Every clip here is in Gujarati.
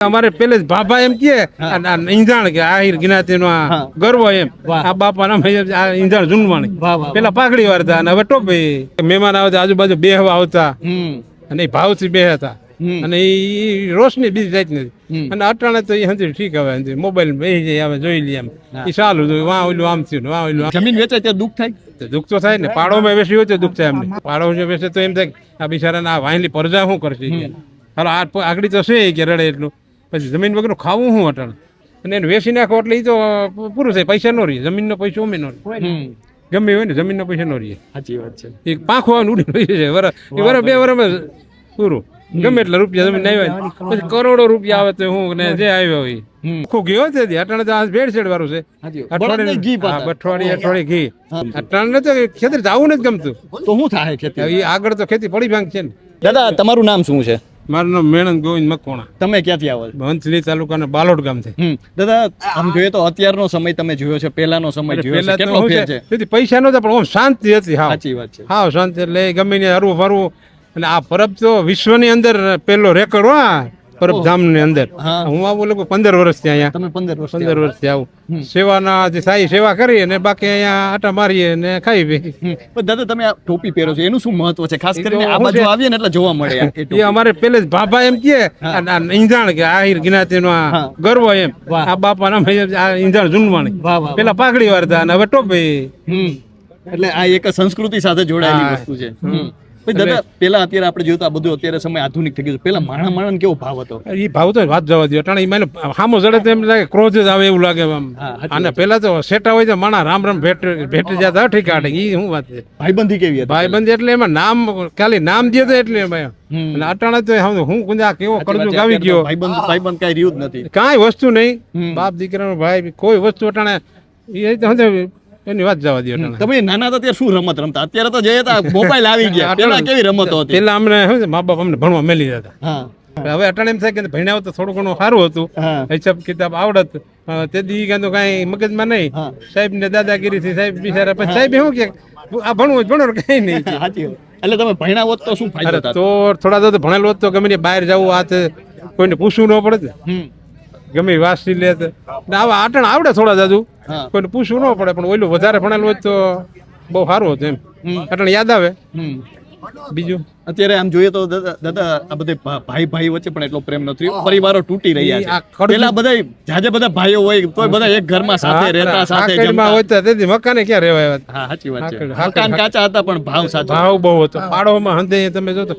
અમારે પેલે જ ભાભા એમ કે ઈંધાણ કે આહિર જ્ઞાતિનો આ ગર્વ એમ આ બાપા નામ આ ઈંધાણ જુનવાણી પેલા પાઘડી વાળતા અને હવે ટોપી મહેમાન આવતા આજુબાજુ બેહવા આવતા અને ભાવથી બેહતા અને એ રોશની બીજી જાત નથી અને અટાણે તો એ હંધી ઠીક હવે મોબાઈલ બેસી જાય હવે જોઈ લઈએ એમ એ સારું વાં ઓલું આમ થયું વાં ઓલું આમ જમીન વેચાય ત્યાં દુઃખ થાય દુઃખ તો થાય ને પાડોમાં બેસી હોય તો દુઃખ થાય એમને પાડો બેસે તો એમ થાય આ બિચારાને આ વાહેલી પરજા શું કરશે હાલો આ આગળ તો છે કે રડે એટલું પછી જમીન વગર ખાવું શું અટાણે અને એને વેચી નાખો એટલે એ તો પૂરું થાય પૈસા નો રહીએ જમીનનો પૈસો અમે નો રહીએ ગમે હોય ને જમીનનો પૈસા નો રહીએ સાચી વાત છે એક પાંખો ઉડી રહી છે વરસ બે વર્ષમાં પૂરું ગમે એટલા રૂપિયા જમીન આવ્યા પછી કરોડો રૂપિયા આવે તો હું ને જે આવ્યો હોય આખું ઘી હોય છે અટાણે તો આ ભેળસેળ વાળું છે અઠવાડિયે ઘી અટાણે તો ખેતર જવું નથી ગમતું તો શું થાય ખેતી આગળ તો ખેતી પડી ભાંગ છે ને. દાદા તમારું નામ શું છે? મારું નામ મેણંદ ગોવિંદ મકવાણા. તમે ક્યાંથી આવો છો? વંથલી તાલુકાના બાલોડ ગામ છે. દાદા આમ જોઈએ તો અત્યારનો સમય તમે જોયો છે, પહેલાનો સમય જોયો છે, કેટલો ફેર છે? તેથી પૈસા નહોતા પણ શાંતિ હતી. સાચી વાત છે. હા શાંતિ એટલે ગમે ને હરવું ફરવું અને આ પરબ તો વિશ્વની અંદર પેલો રેકોર્ડ હો આ પરબધામ ની અંદર. હું આવું લોકો 15 વર્ષથી અહીંયા. તમે 15 વર્ષથી આવું સેવાના જે સાઈ સેવા કરી અને બાકી અહીંયા આટા મારીએ ને ખાઈ પી. પણ દાદા તમે આ ટોપી પહેરો છો એનું શું મહત્વ છે? ખાસ કરીને આ બાજુ આવીએ ને એટલે જોવા મળે. એ અમારે પેલે જ ભાભા એમ કે ઈંધાણ કે આહિર જ્ઞાતિનો આ ગર્વ એમ આ બાપા નામ આ ઈંધાણ જુનવાણી પેલા પાઘડી વાળતા અને હવે ટોપી. એટલે આ એક સંસ્કૃતિ સાથે જોડાયેલી વસ્તુ છે. દાદા પેલા અત્યારે આપણે જોયું તો આ બધું અત્યારે સમય આધુનિક થઈ ગયું. પેલા માણા કેવો ભાવ હતો? એ ભાવ તો વાત જવા દો અટાણે મને સામો જડે તો એમ લાગે ક્રોધ જ આવે એવું લાગે અને પેલા તો સેટા હોય તો માણા રામ રામ ભેટી જતા ઠીકાડે. એ શું વાત છે? ભાઈબંધી કેવી હતી? ભાઈબંધી એટલે એમાં નામ ખાલી નામ દે તો એટલે અને અટાણે તો હું કુંજા કેવો કરજો આવી ગયો. ભાઈબંધ કઈ રહ્યું જ નથી, કાંઈ વસ્તુ નહીં. બાપ દીકરાનો ભાઈ કોઈ વસ્તુ અટાણે એ એની વાત જવા દો. તમે નાના હતા ત્યારે શું રમત રમતા? અત્યારે તો જઈએ મોબાઈલ આવી ગયા. પેલા કેવી રમતો હતી? પેલા અમને શું છે મા બાપ અમને ભણવા મેલી જતા. હવે અટાણે એમ થાય કે ભણ્યા તો થોડું ઘણું સારું હતું, હિસાબ કિતાબ આવડત. તે દી તો કઈ મગજમાં નહીં. સાહેબ ને દાદાગીરી થી સાહેબ બિચારા પછી સાહેબ શું કે આ ભણવું ભણો કઈ નહીં. એટલે તમે ભણ્યા હોત તો શું ફાયદો? તો થોડા તો ભણેલો હોત તો ગમે બહાર જવું આ કોઈને પૂછવું ન પડે. ગમે વાસી લે આવા આટણ આવડે થોડા જાજુ, કોઈને પૂછવું ન પડે. પણ ઓલું વધારે ભણેલું હોય તો બહુ સારું હતું એમ આટણ યાદ આવે. બીજું અત્યારે આમ જોઈએ તો દાદા આ બધે ભાઈ વચ્ચે પણ એટલો પ્રેમ નથી, પરિવારો તૂટી રહ્યા છે. પેલા બધા જાજે બધા ભાઈઓ હોય તો બધા એક ઘરમાં સાથે રહેતા, સાથે જમતા હોય. તેથી મકાને ક્યાં રહેવાય? હા સાચી વાત છે. મકાન કાચા હતા પણ ભાવ સાચો, ભાવ બહુ હતો. પાડોમાં હંધે તમે જો તો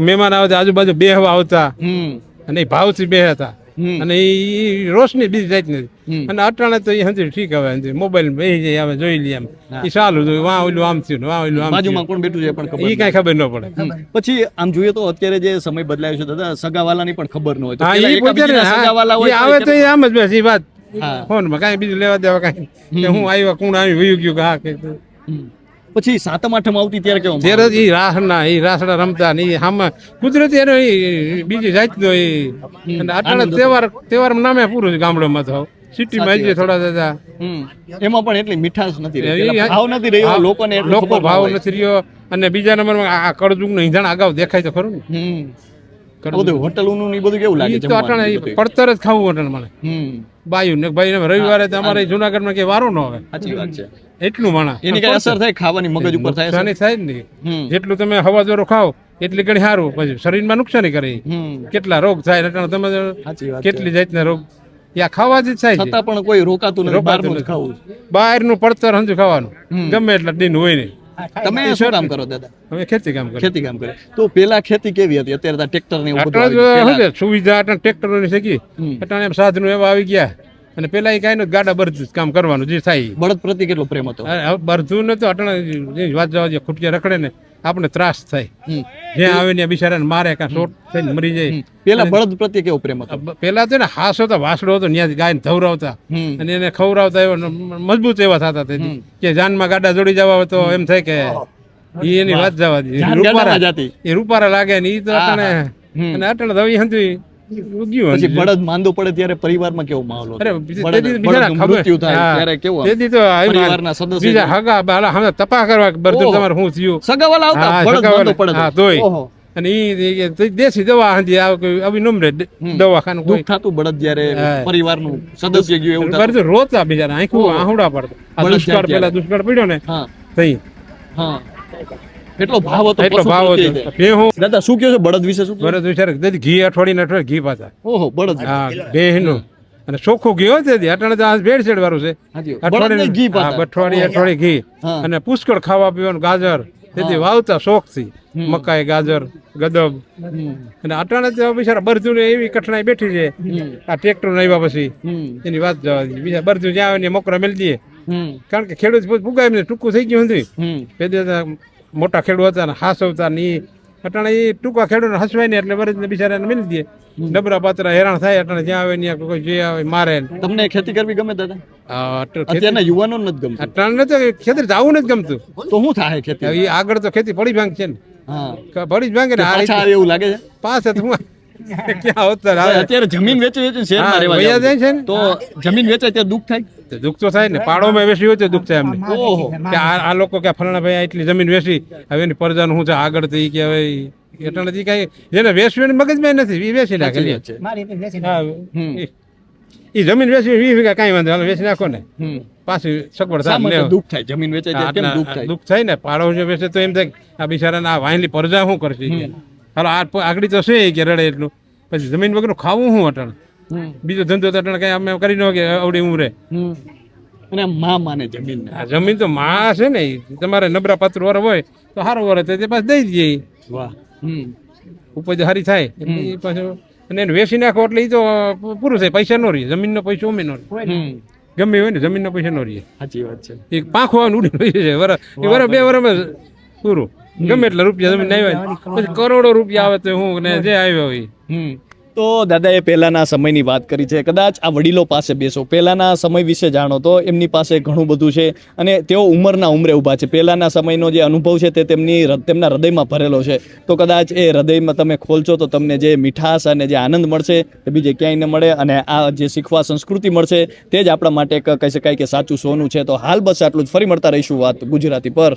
મહેમાન આવતા આજુબાજુ બેહવા આવતા અને ભાવથી બેહતા અને એ રોશની બીજી જાત નથી. અને અટાણે તો એ હંધી ઠીક હવે મોબાઈલ બેસી જાય હવે જોઈ લઈએ એમ એ સારું વાં ઓલું આમ થયું વાં ઓલું આમ બાજુમાં કોણ બેઠું છે પણ એ કઈ ખબર ન પડે. પછી આમ જોઈએ તો અત્યારે જે સમય બદલાયો છે દાદા, સગાવાલાની પણ ખબર ન હોય. આવે તો એ આમ જ બસ એ વાત ફોનમાં કઈ બીજું લેવા દેવા કઈ હું આવ્યા કોણ આવ્યું વયું ગયું કે હા કે. પછી સાતમ આઠમ આવતી ત્યારે કેવું? ત્યારે એ રાસના એ રાસડા રમતા ને આમાં કુદરતી એનો બીજી જાતનો એ અટાણે તહેવાર નામે પૂરું છે ગામડામાં. તો સિટીમાં આવી થોડા દાદા એમાં પણ એટલી મીઠાશ નથી રહી, ભાવ નથી રહ્યો લોકોને, લોકો ભાવ નથી રહ્યો. અને બીજા નંબરમાં આ કળજુગ નું ઈંધણ અગાઉ દેખાય તો ખરું ને. હોટલોનું ને બધું કેવું લાગે છે? પડતર જ ખાવું અટાણે મને બાયું ને ભાઈ રવિવારે અમારે જુનાગઢમાં કે વારો ન આવે. સાચી વાત છે. એટલું માણા એની કઈ અસર થાય ખાવાની, મગજ ઉપર થાય થાય જ નહીં. જેટલું તમે હવા જોરો ખાવ એટલી ઘણી સારું, પછી શરીરમાં નુકસાની કરે. કેટલા રોગ થાય તમે કેટલી જાતના રોગ યા ખાવાથી જ થાય. છતાં પણ કોઈ રોકાતું નથી, બહારનું જ ખાવું. બહારનું પડતર હંજુ ખાવાનું ગમે એટલા દિન હોય નહીં. તમે શું કામ કરો દાદા? અમે ખેતી કામ કરે. તો પેલા ખેતી કેવી હતી? અત્યારે ટ્રેક્ટર ને સુવિધા ટ્રેક્ટરો ની શકી અટાણે સાધનો એવા આવી ગયા. અને પેલા એ કઈ નું ગાડા બરધું કામ કરવાનું જે થાય. બળદ પ્રત્યે કેટલો પ્રેમ હતો? બરધું ને તો અટાણે વાત જવા દે, ખૂટિયા રખડે ને આપણે ત્રાસ થાય. જ્યાં આવે ને બિચારાને મારે કાં શોટ થઈને મરી જાય. પેલા બળદ પ્રત્યે કેવો પ્રેમ હતો? પેલા તો ને હાસો તો વાસડો હતો ત્યાં ગાયને ધવરાવતા અને એને ખવડાવતા એવા મજબૂત એવા થતા કે જાનમાં ગાડા જોડી જવા તો એમ થાય કે એની વાત જવા દે. એ રૂપારા લાગે ને એ તો અટાણે અને અટાણે તો હંધું પછી બળદ માંદો પડે ત્યારે પરિવારમાં કેવો માહોલ હતો? તપા કરવા બરધું તમારે શું થયું સગાવાલા આવતા, બળદ માંદો પડે અને ઈ દેશી દવા હતી આવી નમરે દવાખાનું કોઈ દુઃખ થતું બળદ જ્યારે પરિવારનું સદસ્ય ગયું એવું થતું. બધું રોતા બિચારા આંખુડા પડતા આ બળદ દુષ્કાળ જાય પેલા દુષ્કાળ પડ્યો ને હા તઈ હા એટલો ભાવ હતો એટલો પશુ ભાવ પ્રત્યે. હતો ભેહું દાદા શું કહો છો બળદ વિશે શું કહો? બરદ વિચારે ઘી અઠવાડિયે ઘી પાતા ઓહો બળદ હા ભેહનું અને ચોખ્ખું ઘી હોય છે અટાણે તો આ ભેળસેળ વાળું છે હાજી. બળદને ઘી પાતા. અઠવાડિયે ઘી હા. અને પુષ્કળ ખાવા પીવાનું ગાજર તેથી વાવતા શોખથી મકાઈ ગાજર ગદબ હમ. અને અટાણે તો બિચારા બરજુ એવી કઠણાઈ બેઠી છે આ ટ્રેક્ટર આવ્યા પછી હમ. એની વાત જવા દઈએ બીજા બરજુ જ્યાં આવે ને મોકરા મેળી દઈએ હમ. કારણ કે ખેડૂત પુગાય ને ટૂંકું થઈ ગયું હતું હમ. પેદે મોટા ખેડૂત હતા ને હાસવતા ને ઈ અટાણે એ ટૂંકા ખેડૂત હસવાય ને એટલે બરજને બિચારાને મેળી દઈએ ડબરા પાતરા હેરાન થાય અટાણે જ્યાં આવે ત્યાં કોઈ જે આવે મારે તમને ખેતી કરવી ગમે દાદા? ખેતી અત્યારના યુવાનો નથી ગમતું. અટાણે તો ખેતર જવું નથી ગમતું તો શું થાય ખેતી? એ આગળ તો ખેતી પડી ભાંગ છે ને હા પડી જ ભાંગે ને આ પાછા રીતે આવે એવું લાગે છે. પાસે તો ક્યાં અવતર આવે અત્યારે જમીન વેચી વેચી શહેરમાં હા, રહેવા વયા જાવ. જાય છે ને. તો જમીન વેચાય ત્યારે દુઃખ થાય. તો દુઃખ તો થાય ને પાડોમાં વેચી હોય તો દુઃખ થાય એમને ઓહો કે આ લોકો કે ફલાણા ભાઈ એટલી જમીન વેચી હવે એની પ્રજાનું શું છે આગળ તો ઈ કે હવે એટલે કઈ જેને વેચવી મગજમાં નથી એ વેચી નાખે લે. છે. હા હમ. ઈ જમીન વેચવી 20 વીઘા કાંઈ વાંધો હાલો વેચી નાખો ને હમ. પાછી સગવડ શા થાય માટે ને દુઃખ થાય? જમીન વેચાય ત્યારે કેમ દુઃખ થાય? દુઃખ થાય ને પાડો જો વેચે તો એમ થાય કે આ બિચારાને આ વાયલી પ્રજા શું કરશે કે હાલો આ આગળ તો છે કે રડે એટલું પછી જમીન વગરનું ખાવું શું અટણ હમ. બીજો ધંધો તો અટણ કઈ અમે કરી ન કે અવડી ઉમરે હમ. અને માં માને જમીન આ જમીન તો માં છે ને ઈ તમારે નબળા પાત્ર વર હોય તો સારું વર તે પાછું દઈ દઈએ ઈ. વાહ હમ. ઉપજ સારી થાય એટલે ઈ પાછું અને એને વેચી નાખો એટલે એ તો પૂરું થાય પૈસા નો રહીએ જમીનનો પૈસો અમે નો રહીએ હમ. ગમે હોય ને જમીનનો પૈસા નો રહીએ સાચી વાત છે. એ પાંખો આવે ઉડી રહી છે વર એ વર બે વરમાં પૂરું ગમે એટલા રૂપિયા જમીન આવ્યા પછી કરોડો રૂપિયા આવે તો હું ને જે આવ્યો હોય હમ. તો દાદાએ પહેલાના સમયની વાત કરી છે. કદાચ આ વડીલો પાસે બેસો, પહેલાના સમય વિશે જાણો તો એમની પાસે ઘણું બધું છે અને તેઓ ઉંમરના ઉંમરે ઊભા છે. પહેલાના સમયનો જે અનુભવ છે તે તેમના હૃદયમાં ભરેલો છે. તો કદાચ એ હૃદયમાં તમે ખોલશો તો તમને જે મીઠાશ અને જે આનંદ મળશે તે બીજે ક્યાંય ન મળે અને આ જે શીખવા સંસ્કૃતિ મળશે તે જ આપણા માટે એક કહી શકાય કે સાચું સોનું છે. તો હાલ બસ આટલું જ. ફરી મળતા રહીશું વાત ગુજરાતી પર.